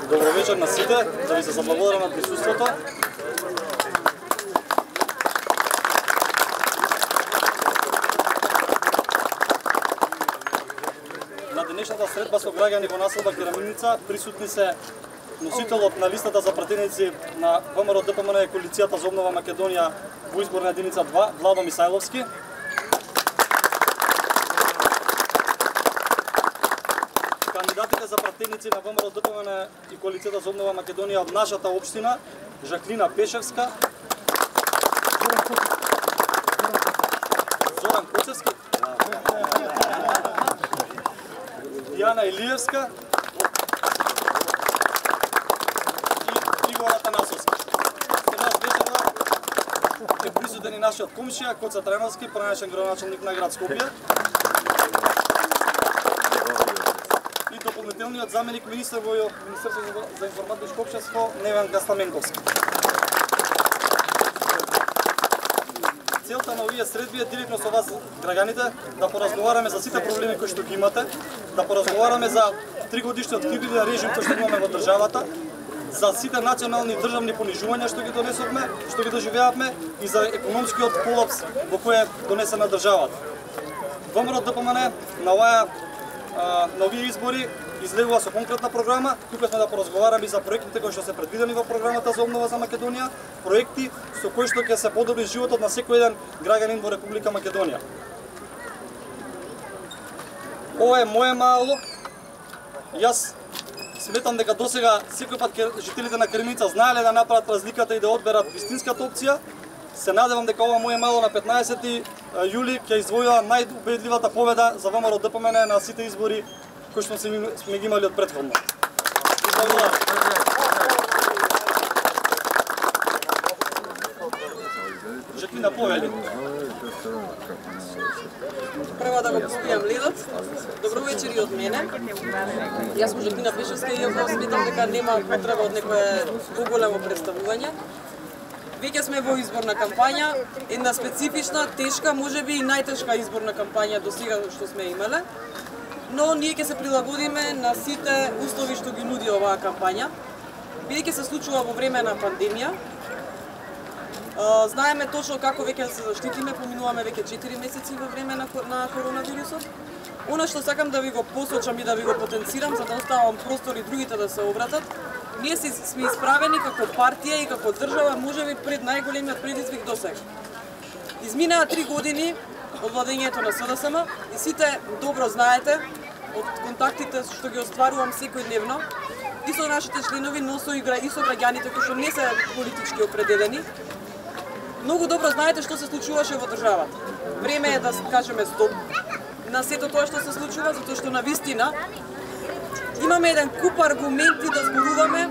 Добро вечер на сите, да ви се заблагодарам на присуството. На денешната средба со граѓани во населба Кераминница присутни се носителот на листата за пратеници на ВМРО ДПМН и Коалицијата за обнова Македонија во изборна единица 2, Владо Мисајловски. Кандидатите за пратеници на ВМРО ДПМН и Коалицијата за обнова Македонија од нашата општина: Жаклина Пешевска, Зоран Коцевски, Дијана Илиевска и Игор Атанасовски. Со нас вечерва е присутен и нашиот комшија Коца Треновски, поранешен градоначалник на град Скопје, и дополнителниот заменик министар во Министерството за информатичко општество Невен Гастаменковски. Целта на овие средби е директно со вас, граѓаните, да поразговараме за сите проблеми кои што ги имате, да поразговараме за 3-годишниот хибриден режим кој што имаме во државата, за сите национални и државни понижувања што ги донесовме, што ги доживеавме, и за економскиот колапс во кој е донесена државата. ВМРО ДПМН на овие избори излегува со конкретна програма. Тука сме да поразговараме и за проектите кои што се предвидени во програмата за обнова за Македонија, проекти со кои што ќе се подобри животот на секој еден граѓанин во Република Македонија. Ова е моје мало. Јас сметам дека досега секој пат жителите на Кераминница знаеле да направат разликата и да одберат вистинската опција. Се надевам дека ова моје мало на 15 јули ќе извојува најубедливата победа за ВМРО ДПМН на сите избори кои што сме ги имали од претходно. Жаклина, повели. Прво да го попијам ледот. Добро вечер и од мене. Јас сум Жаклина Пешевска и ја сметам дека нема потреба од некое поголемо представување. Веќе сме во изборна кампања, една специфична, тешка, можеби и најтешка изборна кампања до сега што сме имале. Но ние ќе се прилагодиме на сите услови што ги нуди оваа кампања. Бидејќи се случува во време на пандемија, знаеме точно како веќе се заштитиме, поминуваме веќе 4 месеци во време на коронавирусот. Она што сакам да ви го посочам и да ви го потенцирам, за да оставам простор и другите да се обратат, ние сме исправени како партија и како држава, можеби пред најголемиот предизвик досега. Изминаа 3 години од владењето на СДСМ и сите добро знаете од контактите што ги остварувам секојдневно и со нашите членови, но и со граѓаните кои што не се политички определени. Многу добро знаете што се случуваше во државата. Време е да кажеме стоп на сето тоа што се случува, затоа што на вистина имаме еден куп аргументи да зборуваме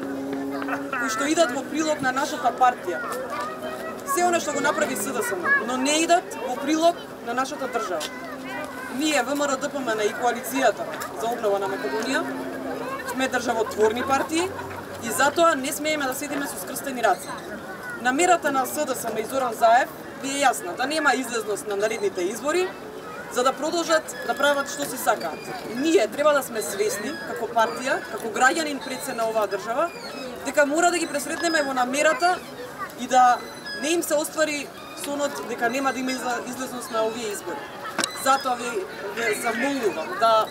кои што идат во прилог на нашата партија. Се она што го направи СДСМ, но не идат во прилог на нашата држава. Ние, ВМРО ДПМН и Коалицијата за обнова на Македонија, сме државотворни партии и затоа не смееме да седиме со скрстени раце. Намерата на СДСМ и Зоран Заев ви е јасна, да нема излезност на наредните избори, за да продолжат да прават што си сакаат. Ние треба да сме свесни, како партија, како граѓанин пред се на оваа држава, дека мора да ги пресретнеме во намерата и да не им се оствари сонот дека нема да има излезност на овие избори. Затоа ви замолувам да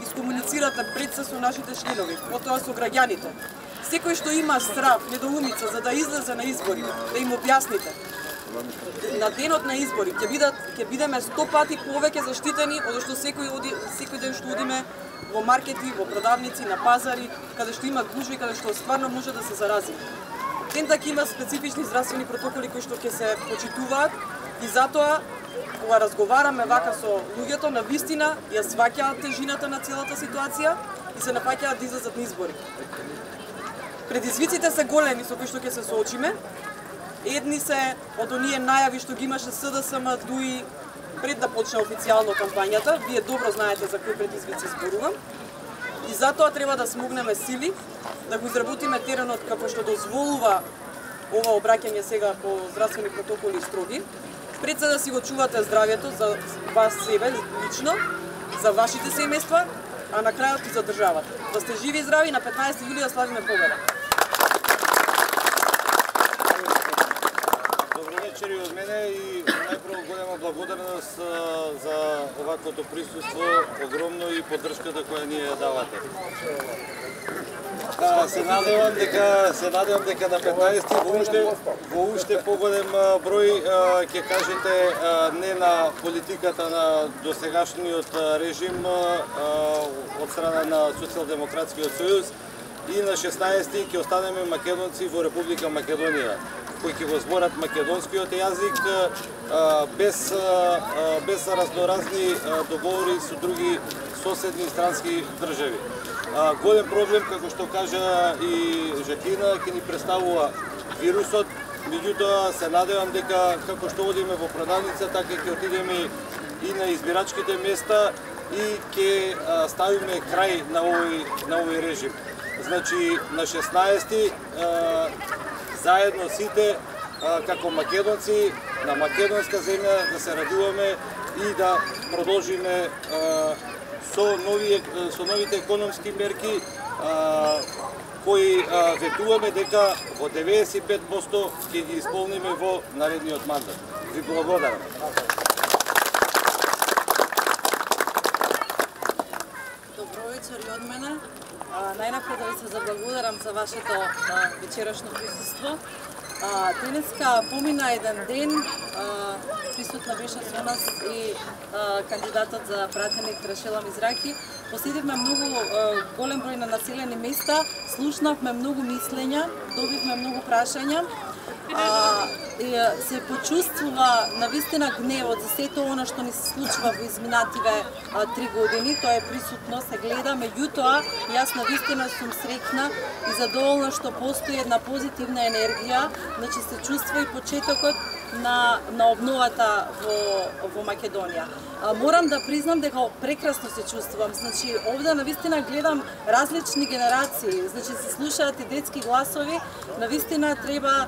искомуницирате пред се со нашите членови, потоа со граѓаните. Секој што има страв, недоумица за да излезе на избори, да им објасните. На денот на избори ќе бидеме 100 пати повеќе заштитени од што секој ден што одиме во маркети, во продавници, на пазари, каде што има гужви, каде што стварно може да се зарази. Тентак има специфични здравствени протоколи кои што ќе се почитуваат и затоа кога разговараме вака со луѓето, на вистина ја сваќаат тежината на целата ситуација и се напаќаат да излезат на избори. Предизвиците се големи со кои што ќе се соочиме. Едни се од оние најави што ги имаше СДСМ дуи пред да почне официјално кампањата. Вие добро знаете за кои предизвици зборувам. И затоа треба да смогнеме сили, да го изработиме теренот како што дозволува ова обраќање сега по здравствени протоколи строги. Пред се да си го чувате здравјето за вас себе лично, за вашите семејства а на крајот и за државата. Да сте живи и здрави, на 15 јули да славиме победа. Добро вечер и од мене и најпрво голема благодарност за оваквото присуство, огромно и поддршката која ни ја давате. Се надевам дека на 15 во уште поголем број ќе кажете не на политиката на досегашниот режим од страна на Социјалдемократскиот сојуз и на 16 ќе останеме македонци во Република Македонија кои ќе го зборат македонскиот јазик без разноразни договори со други соседни странски држави. Голем проблем, како што кажа и Жакина, ќе ни представува вирусот, меѓутоа се надевам дека како што одиме во продавница, така ќе отидеме и на избирачките места и ќе ставиме крај на овој режим. Значи на 16 заедно сите како македонци на македонска земја да се радуваме и да продолжиме со новите економски мерки кои ветуваме дека во 95% ќе ги исполниме во наредниот мандат. Ви благодарам. Добро вечер и од мене. Најнапред да ви се заблагодарам за вашето вечерашно присуство. Денеска помина еден ден, присутна беше со нас и кандидатот за пратеник Рашела Мизраки. Посетивме многу голем број на населени места, слушнавме многу мислења, добивме многу прашања. Се почувствува навистина гневот за сето она што ни се случува во изминативе 3 години. Тоа е присутно, се гледа, меѓутоа јас навистина сум среќна и задоволна што постои една позитивна енергија, значи се чувства и почетокот на обновата во Македонија. Морам да признам дека прекрасно се чувствувам. Значи овде навистина гледам различни генерации, значи се слушаат и детски гласови. Навистина треба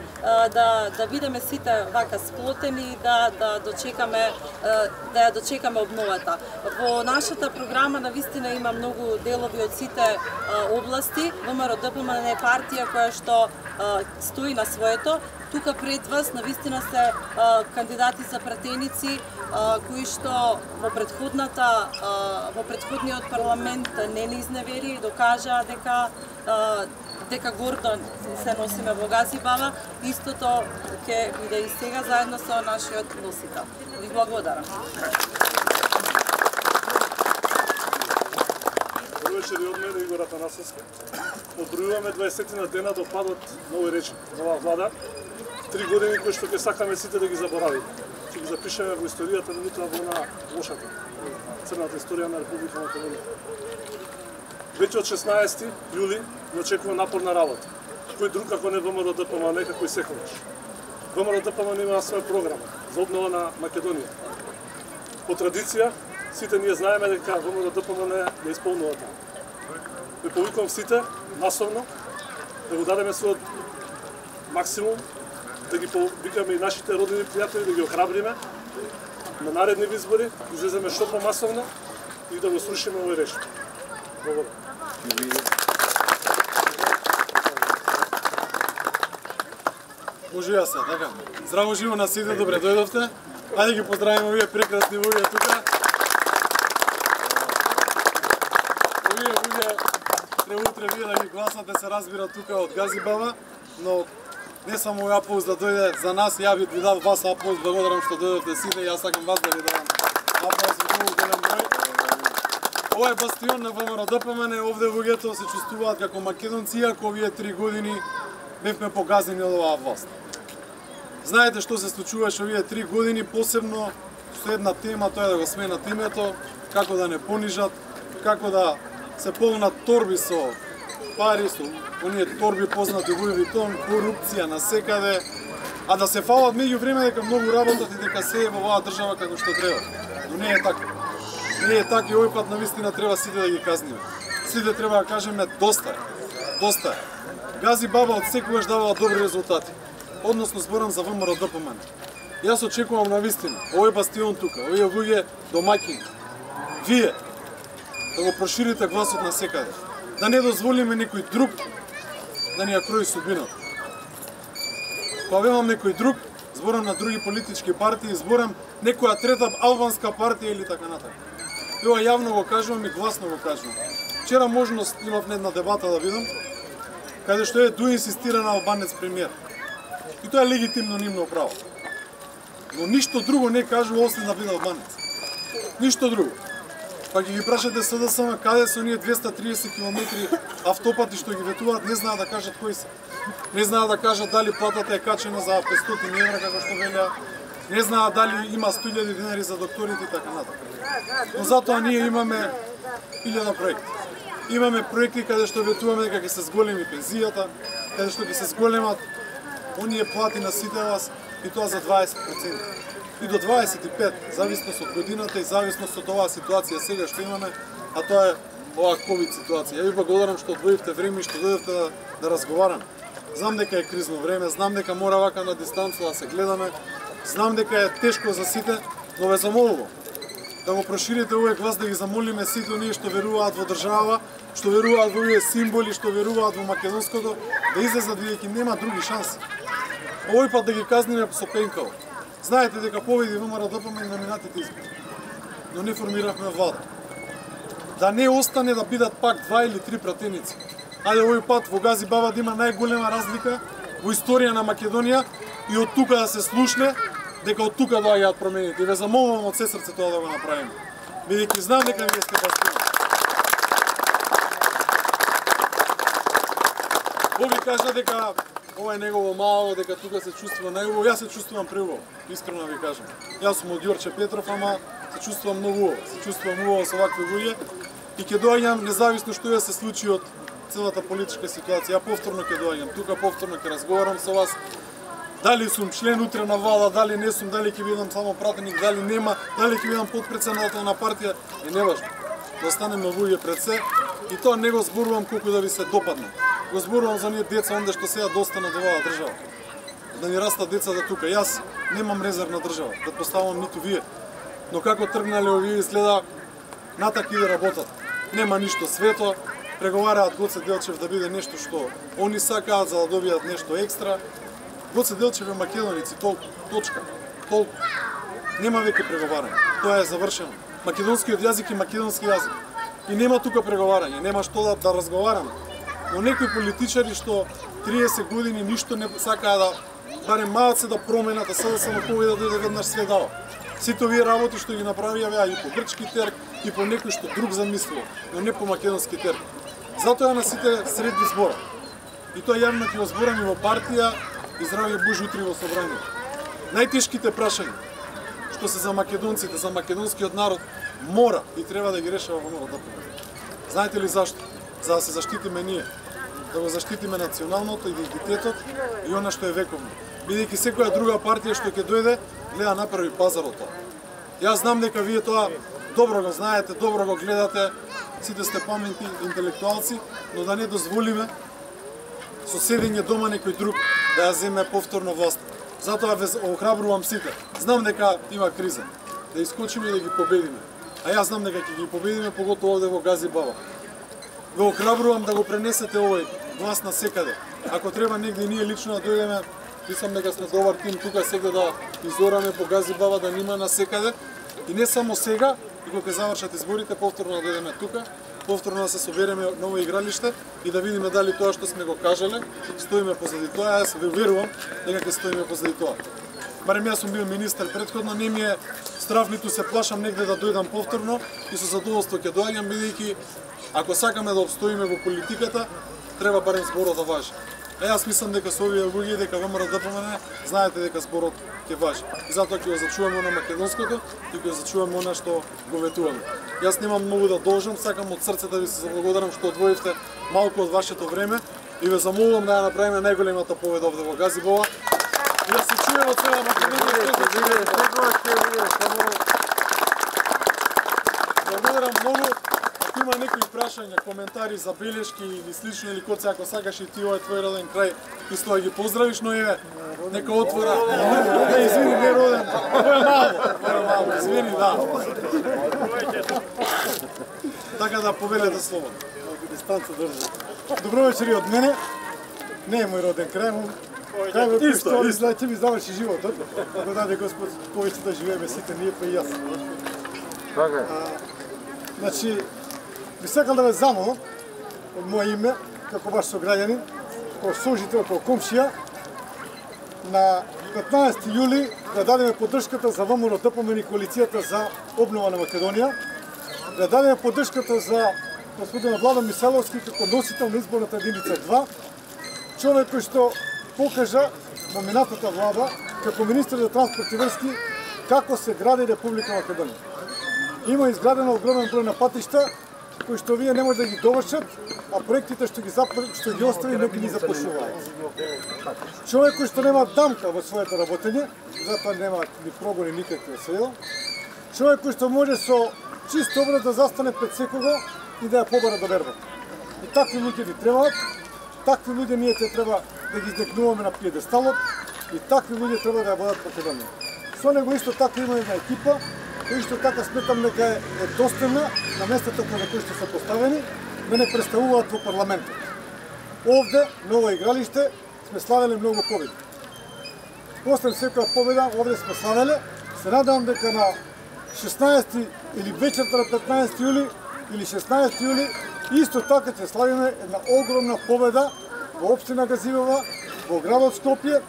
да бидеме сите вака сплотени, да ја дочекаме обновата. Во нашата програма навистина има многу делови од сите области. ВМРО-ДПМН е партија која што стои на своето. Тука пред вас навистина се кандидати за пратеници кои што во претходниот парламент не ни изневери и докажаа дека гордо се носиме во Газибава. Истото ќе биде и сега заедно со нашиот носител. Ви благодарам. Добро вечер и од мене, Игор Атанасовски. Одбројуваме 20 дена до падот на овој режим, на оваа влада. 3 години кои што ќе сакаме сите да ги заборавиме. Ќе ги запишеме во историјата, меѓутоа во на лошата, црната историја на Република Македонија. Веќе од 16 јули не очекува напорна работа. Кој друг како не ВМРО-ДПМН, како и секогаш. ВМРО-ДПМН има своја програма за обнова на Македонија. По традиција, сите ние знаеме дека ВМРО-ДПМН ја исполнува тоа. Ви повикувам сите, масовно, да го дадеме својот максимум, да ги повикаме и нашите роднини пријатели, да ги охрабриме на наредни избори, излеземе што помасовно и да го срушиме овој режим. Благодарам. Ужива се, така. Здраво живо на сите, добре дојдовте. Ајде ги поздравиме овие прекрасни луѓе тука. Овие луѓе треба утре вие да ги гласате, се разбира, тука од Газибава, но не само овој аплауз да дојде за нас, ја ви дав вас аплауз, благодарам што дојдовте сите, јас сакам вас да ви дадам аплауз во многу голем број. Ова е бастион на ВМРО-ДПМН, овде луѓето се чувствуваат како македонци, иако овие 3 години бевме погазени од оваа власт. Знаете што се случуваше овие 3 години, посебно со една тема, тоа е да го сменат името, како да не понижат, како да се полнат торби со пари, со оние торби познати Луи Витон, корупција на секаде, а да се фалат меѓу време дека многу работат и дека се е во оваа држава како што треба. Но не е така. Не е така и овој пат навистина треба сите да ги казниме. Сите треба да кажеме доста е. Доста е. Газибава од секогаш давала добри резултати. Односно зборам за ВМРО-ДПМН. Јас очекувам навистина овој бастион тука, овие луѓе домаќини. Вие да го проширите гласот на секаде. Да не дозволиме некој друг да ни ја крои судбината. Кога велам некој друг, зборам на други политички партии, зборам некоја трета албанска партија или така натака. Ева јавно го кажувам и гласно го кажувам. Вчера можност имав една дебата да видам, каде што е дуинсистиран албанец премиер. И тоа е легитимно нивно право. Но ништо друго не кажува освен да биде албанец. Ништо друго. Па ги прашате СДСМ каде се оние 230 км автопати што ги ветуваат, не знаат да кажат кои се. Не знаат да кажат дали платата е качена за 500 евра како што велеа. Не знаат дали има 100.000 динари за докторите и така натаму. Но затоа ние имаме 1000 проекти. Имаме проекти каде што ветуваме дека ќе се зголеми пензијата, каде што ќе се зголемат оние плати на сите вас и тоа за 20%. И до 25%, зависност од годината и зависност од оваа ситуација сега што имаме, а тоа е оваа ковид ситуација. Ја ви благодарам што одвоивте време и што дојдовте да разговараме. Знам дека е кризно време, знам дека мора вака на дистанца да се гледаме, знам дека е тешко за сите, но ве замолувам да го проширите овој глас, да ги замолиме сите оние што веруваат во држава, што веруваат во овие символи, што веруваат во македонското, да излезат бидејќи нема други шанси. Овој пат да ги казниме со пенкаво. Знаете дека победи ВМРО ДПМ и на минатите избори, но не формиравме влада. Да не остане да бидат пак 2 или 3 пратеници. Ајде овој пат во Гази Баба да има најголема разлика во историја на Македонија и од тука да се слушне дека од тука доаѓаат промените. И ве замолувам од се срце тоа да го направиме. Бидејќи знам дека вие сте бастиони. Боги кажа дека ова е негово мало, дека тука се чувствува најубаво. Јас се чувствувам преубаво, искрено ви кажам. Јас сум од Јорче Петров, ама се чувствувам многу убаво. Се чувствувам убаво со вакви луѓе и ќе доаѓам независно што ја се случи од целата политичка ситуација. Ја повторно ќе доаѓам тука, повторно ќе разговарам со вас. Дали сум член утре на влада, дали не сум, дали ќе бидам само пратеник, дали нема, дали ќе бидам потпредседател на партија, е неважно. Да останеме луѓе пред се и тоа не го зборувам колку да ви се допадне. Го зборувам за ние деца онде што сега достанат до оваа држава. Да ни растат децата тука. Јас немам резервна држава, претпоставувам ниту вие. Но како тргнале овие изгледа натаки да работат. Нема ништо свето, преговараат Гоце Делчев да биде нешто што они сакаат за да добијат нешто екстра. Гоце Делчев е македонец и толку, точка, толку. Нема веќе преговарање, тоа е завршено. Македонскиот јазик е македонски јазик. И нема тука преговарање, нема што да разговараме. Но некои политичари што 30 години ништо не сакаа да барем малце да променат, а сега само кој да дојде веднаш све дава. Сите овие работи што ги направија беа и по грчки терк и по некој што друг замислил, но не по македонски терк. Затоа на сите средби збора. И тоа јавно ќе го зборам и во партија и здравје Божи утре во собрание. Најтешките прашања што се за македонците, за македонскиот народ, мора и треба да ги решава ВМРО ДПМ. Знаете ли зашто? За да се заштитиме ние, да го заштитиме националното, идентитетот и она што е вековно. Бидејќи секоја друга партија што ќе дојде, гледа направи пазар од тоа. Јас знам дека вие тоа добро го знаете, добро го гледате, сите сте паметни интелектуалци, но да не дозволиме со седење дома некој друг да ја земе повторно власт. Затоа ве охрабрувам сите. Знам дека има криза, да искочиме и да ги победиме. А јас знам дека ќе ги победиме, поготово овде во Гази Баба. Ве охрабрувам да го пренесете овој глас на секаде. Ако треба негде ние лично да дојдеме, мислам дека сме добар тим тука сега да изораме по Гази Баба, да нима на секаде. И не само сега, и кога ќе завршат изборите, повторно да дојдеме тука, повторно да се собереме ново игралиште и да видиме дали тоа што сме го кажале, стоиме позади тоа. Јас ве верувам дека ќе стоиме позади тоа. Барем јас сум бил министер претходно, не ми е страв ниту се плашам негде да дојдам повторно и со задоволство ќе доаѓам, бидејќи ако сакаме да обстоиме во политиката, треба барем зборот да важи. А јас мислам дека со овие луѓе, дека ВМРО ДПМ, знаете дека зборот ќе важи. И затоа ќе го зачуваме на македонското и ќе го зачуваме она што го ветуваме. Јас немам многу да должам, сакам од срце да ви се заблагодарам што одвоивте малку од вашето време и ве замолувам да ја направиме најголемата победа овде во Гази Баба. И да се чуеме од цела Македонија. Благодарам многу. Ако има некои прашања, коментари, забелешки или слично или коце, ако сакаш и ти овој твој роден крај, исто да ги поздравиш, но еве, нека отвора. Извини, не роден. Тоа е мало, извини, да. така да повелете слободно. Дистанца држи. Добро вечер и од мене. Не е мој роден крај, но крајот кој што изгледа ќе ми заврши животот. Ако даде Господ повеќе да живееме сите ние, па и јас. Така. Значи, би сакал да ве замолам од моје име, како ваш сограѓанин, како сожител, како комшија, на 15 јули да дадеме поддршката за ВМРО-ДПМН и коалицијата за обнова на Македонија, да дадеме поддршката за господин Владо Мисаловски како носител на изборната единица 2, човек кој што покажа во минатата влада како министар за транспорт и врски како се гради Република Македонија. Има изградено огромен број на патишта кои што вие не може да ги довршат, а проектите што ги остави не ги започнуваат. Човек кој што нема дамка во своето работење, затоа нема ни прогони никакви сеја. Човек кој што може со чист образ да застане пред секого и да ја побара доверба. И такви луѓе ни требаат, такви луѓе ние треба да ги издекнуваме на пиедесталот и такви луѓе треба да ја водат Македонија. Со него исто така има една екипа, кој што така сметам дека е достојна на местата на кои што се поставени, да не представуваат во парламентот. Овде, на ова игралиште, сме славеле многу победи. После секоја победа, овде сме славеле, се надевам дека на 16 или вечерта на 15 јули или 16 јули, исто така ќе славиме една огромна победа во општина Газивева, во градот Скопје,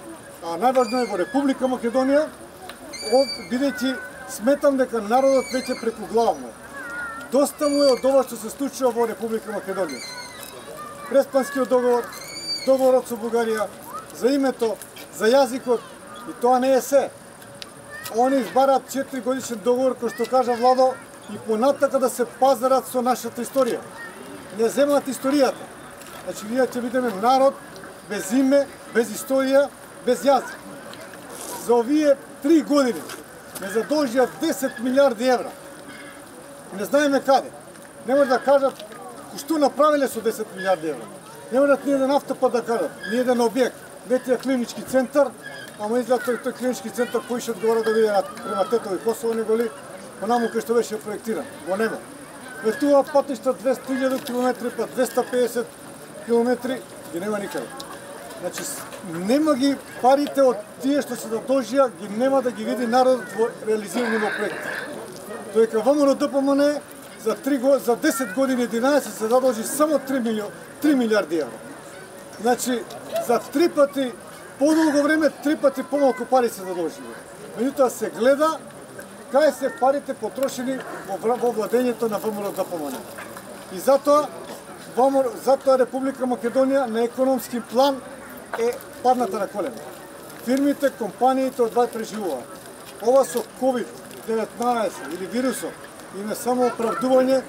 а најважно е во Република Македонија, бидејќи сметам дека народот веќе прекуглавно. Доста му е од ова што се случува во Република Македонија. Преспанскиот договор, договорот со Бугарија, за името, за јазикот, и тоа не е се. Они избараат 4 годишен договор, кој што кажа Владо, и понатака да се пазарат со нашата историја. Не земаат историјата. Значи, ние ќе бидеме народ без име, без историја, без јазик. За овие 3 години не задолжија 10 милиарди евра. Не знаеме каде. Не може да кажат што направиле со 10 милиарди евра. Не можат ни еден автопат да кажат, ни еден објект, ветија клинички центар, ама изгледа тој клинички центар поише одговара да биде према Тетово и Косово, него ли понаму кој што беше проектиран. Го нема. Ветува патишта 200.000 км, па 250 км, ги нема никаде. Значи, нема ги парите од тие што се задолжија, ги нема да ги види народот во реализирани во проекти. Доека ВМРО-ДПМН за 10 години 11 се задолжи само 3 милиарди евра. Значи, за 3 пати подолго време, 3 пати помалку пари се задолжи. Меѓутоа се гледа кај се парите потрошени во владењето на ВМРО-ДПМН. И затоа Република Македонија на економски план е падната на колена. Фирмите, компаниите одвај преживуваат. Ова со COVID-19 или вирусот има само оправдување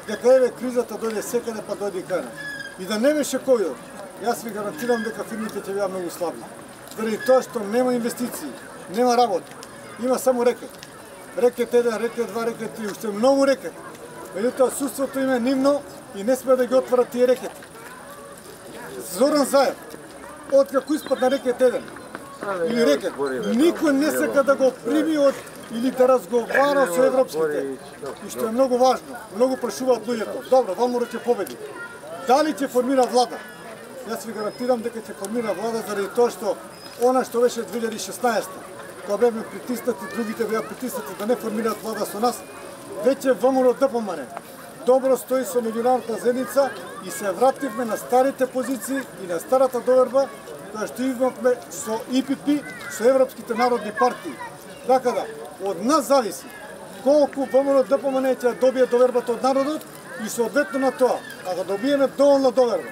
дека еве кризата дојде секаде, па дојде и кај нас. И да не беше COVID, јас ви гарантирам дека фирмите ќе бидат многу слаби. Заради тоа што нема инвестиции, нема работа, има само рекет. Рекет 1, рекет 2, рекет 3, уште многу рекет. Меѓутоа судството им е нивно и не сме да ги отварат тие рекети. Зоран Заев, откако испадна рекет 1 или рекет, никој не сака да го прими или да разговара со европските. И што е многу важно, многу прашуваат луѓето. Добро, ВМРО ќе победи. Дали ќе формира влада? Јас ви гарантирам дека ќе формира влада заради тоа што она што беше 2016, кога бевме притиснати, другите беа притиснати да не формираат влада со нас, веќе ВМРО-ДПМН добро стои со меѓународната заедница и се вративме на старите позиции и на старата доверба која што имавме со ИПП, со европските народни партии. Така да, од нас зависи колку ВМРО-ДПМН ќе добие довербата од народот и соодветно на тоа, ако добиеме доволна доверба,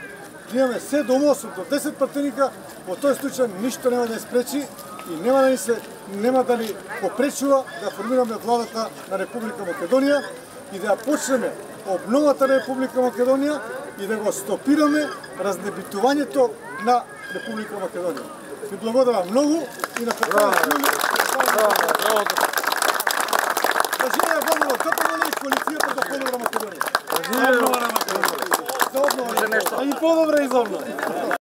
да имаме 7 до 8 до 10 пратеника, во тој случај ништо нема да не спречи и нема да ни попречува да формираме владата на Република Македонија и да ја почнеме обновата на Република Македонија и да го стопираме разнебитувањето на Република Македонија. Ви благодарам многу и на покажуваме. Да живее ВМРО-ДПМН и коалицијата за подобра Македонија. За обнова на Македонија. За обнова. А и подобра и за обнова.